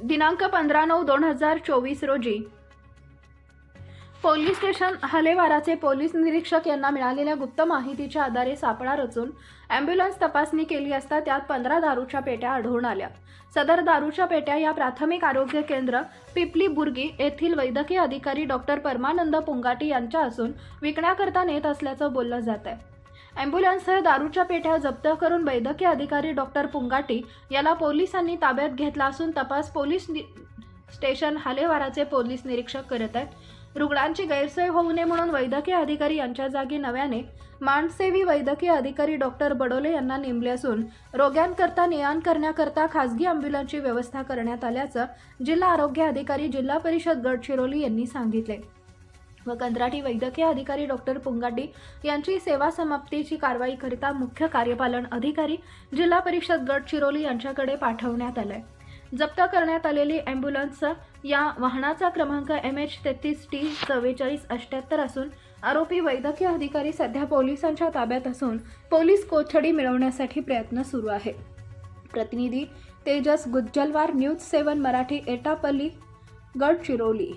दिनांक 15/9/2024 रोजी police station हलेवाराचे police निरीक्षक यांना मिळालेल्या गुप्त माहितीच्या आधारे सापळा रचून ॲम्ब्युलन्स तपासणी केली असता त्यात 15 दारूच्या पेट्या आढळून आल्या। सदर दारूच्या पेट्या या प्राथमिक आरोग्य केंद्र पिपली बुर्गी येथील वैद्यकीय अधिकारी डॉक्टर परमानंद पुंगाटी यांच्या असून विकण्याकरता नेत असल्याचं बोललं जात आहे। ॲम्ब्युलन्ससह दारूच्या पेट्या जप्त करून वैद्यकीय अधिकारी डॉक्टर पुंगाटी याला पोलिसांनी ताब्यात घेतला असून तपास पोलीस स्टेशन हलेवाराचे पोलीस निरीक्षक करत आहेत। रुग्णांची गैरसोय होऊ नये म्हणून वैद्यकीय अधिकारी यांच्या जागी नव्याने मानसेवी वैद्यकीय अधिकारी डॉक्टर बडोले यांना नेमले असून रोग्यांकरता ने-आण करण्याकरता खासगी ॲम्ब्युलन्सची व्यवस्था करण्यात आल्याचं जिल्हा आरोग्य अधिकारी जिल्हा परिषद गडचिरोली यांनी सांगितले व कंत्राटी वैद्यकीय अधिकारी डॉक्टर पुंगाटी यांची सेवा समाप्तीची कारवाई करिता मुख्य कार्यपालन अधिकारी जिल्हा परिषद गडचिरोली यांच्याकडे पाठवण्यात आले। जप्त करण्यात आलेली ॲम्ब्युलन्स या वाहनाचा क्रमांक MH33T4478 असून आरोपी वैद्यकीय अधिकारी सध्या पोलिसांच्या ताब्यात असून पोलीस कोठडी मिळवण्यासाठी प्रयत्न सुरू आहे। प्रतिनिधी तेजस गुज्जलवार, न्यूज 7 मराठी, एटापल्ली, गडचिरोली।